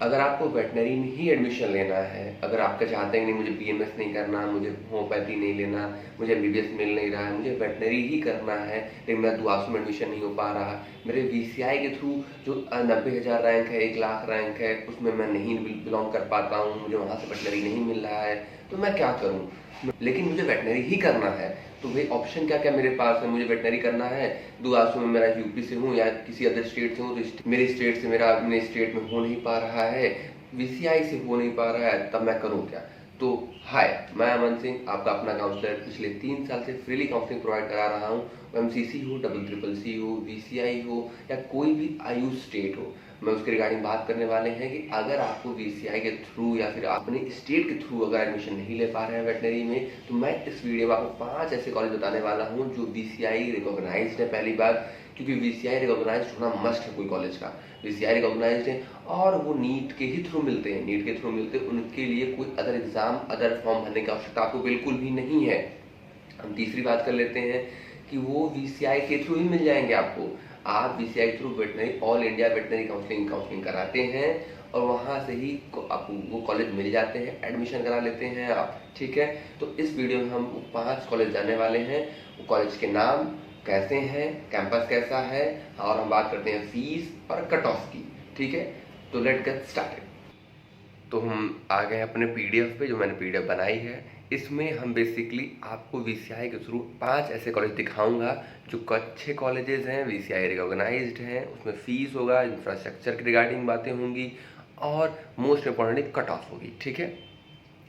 अगर आपको वेटनरी में ही एडमिशन लेना है, अगर आपका चाहते हैं कि नहीं मुझे बीएमएस नहीं करना, मुझे होम्योपैथी नहीं लेना, मुझे एमबीबीएस मिल नहीं रहा है, मुझे वेटनरी ही करना है, लेकिन मेरा दुआसू में एडमिशन नहीं हो पा रहा, मेरे वीसीआई के थ्रू जो 90,000 रैंक है, 1 लाख रैंक है, उसमें मैं नहीं बिलोंग कर पाता हूँ, मुझे वहाँ से वेटनरी नहीं मिल रहा है, तो मैं क्या करूँ? लेकिन मुझे वेटनरी ही करना है, तो भाई ऑप्शन क्या क्या मेरे पास है? मुझे वेटनरी करना है, दुआसू में मेरा यूपी से हूँ या किसी अदर स्टेट से हूँ, तो मेरे स्टेट से मेरा अपने स्टेट में हो नहीं पा रहा है, वीसीआई से हो नहीं पा रहा है, तब मैं करूँ क्या? तो हाय, मैं अमन सिंह, आपका अपना काउंसलर, पिछले 3 साल से फ्रीली काउंसलिंग प्रोवाइड करा रहा हूँ। एमसीसी हो, डबल ट्रिपल सी हो, वीसीआई हो या कोई भी आयुष स्टेट हो, मैं उसके रिगार्डिंग बात करने वाले हैं कि अगर आपको वीसीआई के थ्रू या फिर अपने स्टेट के थ्रू अगर एडमिशन नहीं ले पा रहे हैं वेटनरी में, तो मैं इस वीडियो में आपको 5 ऐसे कॉलेज बताने वाला हूँ जो वीसीआई रिकॉग्नाइज्ड है। पहली बात, क्योंकि वीसीआई रिकॉग्नाइज्ड होना मस्ट है कोई कॉलेज का। वीसीआई रिकॉग्नाइज्ड है और वो नीट के ही थ्रू मिलते हैं, नीट के थ्रू मिलते हैं, उनके लिए कोई अदर एग्जाम, अदर फॉर्म भरने की आवश्यकता आपको बिल्कुल भी नहीं है। हम तीसरी बात कर लेते हैं कि वो वीसीआई के थ्रू ही मिल जाएंगे आपको। आप VCI through veterinary, all India veterinary counselling कराते हैं और वहाँ से ही आपको वो कॉलेज मिल जाते हैं, एडमिशन करा लेते हैं आप, ठीक है? तो इस वीडियो में हम 5 कॉलेज जानने वाले हैं, वो कॉलेज के नाम कैसे हैं, कैंपस कैसा है, और हम बात करते हैं फीस और कट ऑफ की, ठीक है? तो लेट गेट स्टार्टेड। तो हम आ गए अपने पीडीएफ पे, जो मैंने पीडीएफ बनाई है। इसमें हम बेसिकली आपको वीसीआई के थ्रू 5 ऐसे कॉलेज दिखाऊंगा जो अच्छे कॉलेजेस हैं, वीसीआई रिकॉग्नाइज्ड हैं, उसमें फीस होगा, इंफ्रास्ट्रक्चर की रिगार्डिंग बातें होंगी और मोस्ट इंपॉर्टेंटली कट ऑफ होगी, ठीक है?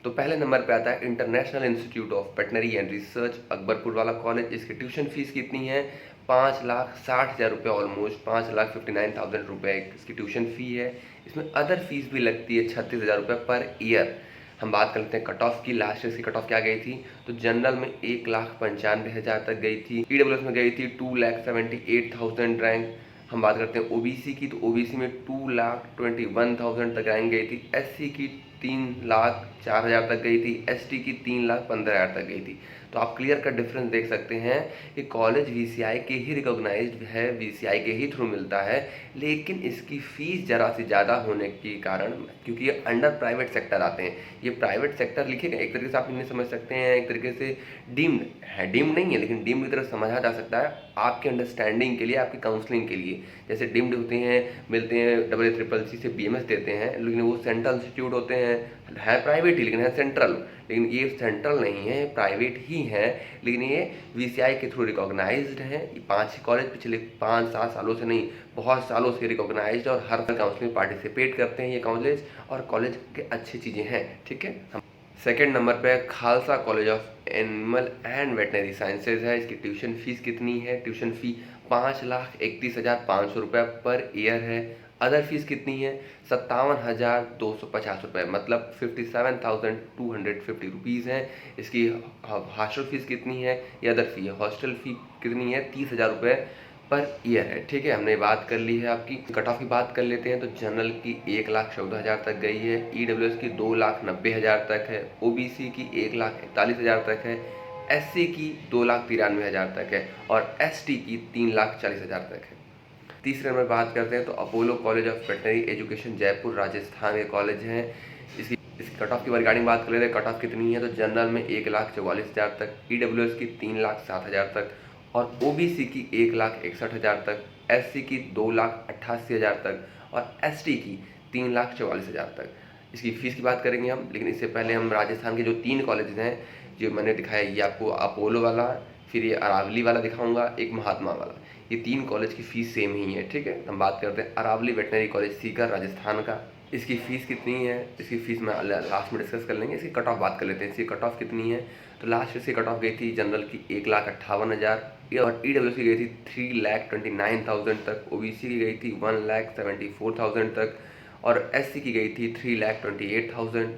तो पहले नंबर पे आता है international institute of veterinary and research, Akbarpur वाला कॉलेज। इसकी ट्यूशन फीस कितनी है? 5,60,000 रुपये, ऑलमोस्ट 5,59,000 रुपये इसकी ट्यूशन फ़ी है। इसमें अदर फीस भी लगती है 36,000 रुपये पर ईयर। हम बात कर लेते हैं कट ऑफ की। लास्ट ईयर की कट ऑफ क्या गई थी? तो जनरल में 1,95,000 तक गई थी, ईडब्ल्यूएस में गई थी 2,78,000 रैंक। हम बात करते हैं ओबीसी की, तो ओबीसी में 2,21,000 तक रैंक गई थी, एससी की 3,04,000 तक गई थी, एसटी की 3,15,000 तक गई थी। तो आप क्लियर का डिफरेंस देख सकते हैं कि कॉलेज वीसीआई के ही रिकॉग्नाइज्ड है, वीसीआई के ही थ्रू मिलता है, लेकिन इसकी फीस ज़रा सी ज़्यादा होने के कारण, क्योंकि ये अंडर प्राइवेट सेक्टर आते हैं, ये प्राइवेट सेक्टर लिखे गए, एक तरीके से आप इन्हें समझ सकते हैं, एक तरीके से डीम्ड है, डीम्ड नहीं है लेकिन डीम्ड की तरह समझा जा सकता है आपके अंडरस्टैंडिंग के लिए, आपकी काउंसलिंग के लिए। जैसे डीम्ड होते हैं, मिलते हैं डबल ट्रिपल सी से बीएमएस देते हैं, लेकिन वो सेंट्रल इंस्टीट्यूट होते हैं, है प्राइवेट ही लेकिन है सेंट्रल, लेकिन ये सेंट्रल नहीं है, प्राइवेट ही है, लेकिन ये वीसीआई के थ्रू रिकॉग्नाइज्ड है। ये 5 ही कॉलेज पिछले 5-7 सालों से नहीं, बहुत सालों से रिकॉग्नाइज्ड और हर काउंसिल में पार्टिसिपेट करते हैं ये कॉलेज, और कॉलेज के अच्छी चीज़ें हैं, ठीक है? सेकेंड नंबर पे Khalsa college of animal and veterinary sciences है। इसकी ट्यूशन फीस कितनी है? ट्यूशन फी 5,31,500 रुपये पर ईयर है। अदर फीस कितनी है? 57,250 रुपये, मतलब 57,250 रुपीज़ है। इसकी हॉस्टल फीस कितनी है? ये अदर फी है, हॉस्टल फी कितनी है? 30,000 रुपये पर ईयर है, ठीक है? हमने बात कर ली है आपकी। कट ऑफ की बात कर लेते हैं, तो जनरल की 1,14,000 तक गई है, ईडब्ल्यूएस की 2,90,000 तक है, ओबीसी की 1,41,000 तक है, एससी की 2,93,000 तक है और एसटी की 3,40,000 तक है। तीसरे नंबर बात करते हैं तो Apollo college of veterinary education, Jaipur Rajasthan के कॉलेज हैं। इसकी कट ऑफ की रिगार्डिंग बात कर लेते हैं, कट ऑफ कितनी है? तो जनरल में 1,44,000 तक, ईडब्ल्यूएस की 3,07,000 तक और ओबीसी की 1,61,000 तक, एससी की 2,88,000 तक और एसटी की 3,44,000 तक। इसकी फ़ीस की बात करेंगे हम, लेकिन इससे पहले हम राजस्थान के जो 3 कॉलेज हैं जो मैंने दिखाया, ये आपको अपोलो वाला, फिर ये अरावली वाला दिखाऊंगा, एक महात्मा वाला, ये 3 कॉलेज की फ़ीस सेम ही है, ठीक है? हम बात करते हैं अरावली वेटनरी कॉलेज सीकर राजस्थान का। इसकी फ़ीस कितनी है? इसकी फ़ीस में लास्ट में डिस्कस कर लेंगे। इसकी कट ऑफ बात कर लेते हैं, इसकी कट ऑफ कितनी है? तो लास्ट इसकी कट ऑफ गई थी जनरल की 1,58,000 और ईडब्ल्यू की गई थी 3,29,000 तक, ओबीसी की गई थी 1,74,000 तक और एससी की गई थी 3,28,000,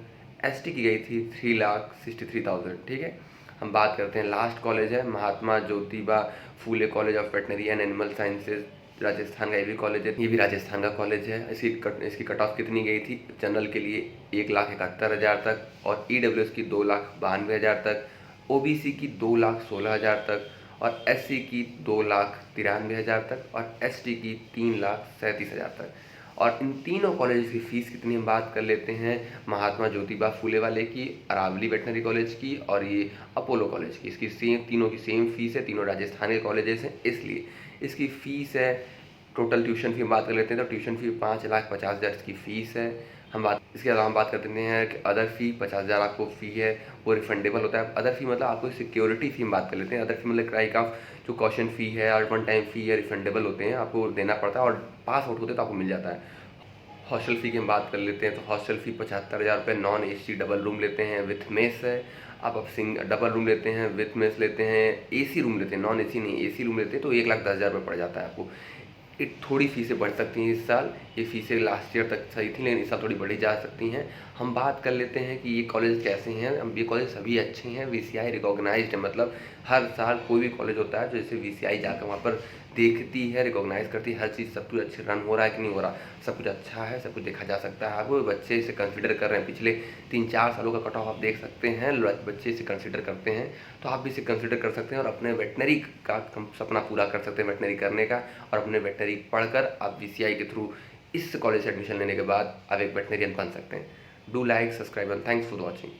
एसटी की गई थी 3,63,000, ठीक है? हम बात करते हैं लास्ट कॉलेज है Mahatma Jyotiba Phule college of veterinary and animal sciences, Rajasthan का ये भी कॉलेज है, ये भी राजस्थान का कॉलेज है। इसकी कट ऑफ कितनी गई थी? जनरल के लिए 1,71,000 तक और ईडब्ल्यूएस की 2,92,000 तक, ओबीसी की 2,16,000 तक और एससी की 2,93,000 तक और एसटी की 3,37,000 तक। और इन तीनों कॉलेज की फ़ीस कितनी हम बात कर लेते हैं। महात्मा ज्योतिबा फूले वाले की, अरावली वेटनरी कॉलेज की और ये अपोलो कॉलेज की। इसकी सेम, तीनों की सेम फ़ीस है, तीनों राजस्थान के कॉलेजेस हैं, इसलिए इसकी फ़ीस है। टोटल ट्यूशन फ़ी हम बात कर लेते हैं तो ट्यूशन फ़ी 5,50,000 इसकी फ़ीस है। हम बात, इसके अलावा हम बात कर देते हैं कि अदर फ़ी 50,000 आपको फ़ी है, वो रिफंडेबल होता है। अदर फ़ी मतलब आपको सिक्योरिटी फ़ी हम बात कर लेते हैं। अदर फ़ी मतलब क्राइक ऑफ जो कॉशन फ़ी है और वन टाइम फ़ी है, रिफंडेबल होते हैं, आपको देना पड़ता है और पास आउट होते हैं तो आपको मिल जाता है। हॉस्टल फ़ी की हम बात कर लेते हैं तो हॉस्टल फ़ी 75,000 रुपये, नॉन एसी डबल रूम लेते हैं विथ मेस है। आप डबल रूम लेते हैं विथ मेस लेते हैं, एसी रूम लेते हैं, नॉन एसी नहीं, एसी रूम लेते हैं तो 1,10,000 रुपये पड़ जाता है आपको। एक थोड़ी फ़ीसें बढ़ सकती हैं इस साल, ये फ़ीसें लास्ट ईयर तक सही थी लेकिन इस साल थोड़ी बढ़ी जा सकती हैं। हम बात कर लेते हैं कि ये कॉलेज कैसे हैं। अब ये कॉलेज सभी अच्छे हैं, वीसीआई रिकॉग्नाइज्ड है, मतलब हर साल कोई भी कॉलेज होता है जो जैसे वीसीआई जाकर वहाँ पर देखती है, रिकॉग्नाइज करती है हर चीज़, सब कुछ अच्छे रन हो रहा है कि नहीं हो रहा, सब कुछ अच्छा है, सब कुछ देखा जा सकता है। आप बच्चे इसे कंसिडर कर रहे हैं, पिछले 3-4 सालों का कट ऑफ आप देख सकते हैं, बच्चे इसे कंसिडर करते हैं, तो आप भी इसे कंसिडर कर सकते हैं और अपने वेटनरी का सपना पूरा कर सकते हैं, वेटनरी करने का। और अपने वेटनरी पढ़कर आप वीसीआई के थ्रू इस कॉलेज से एडमिशन लेने के बाद आप एक वेटनरियन बन सकते हैं। Do like, subscribe and thanks for watching.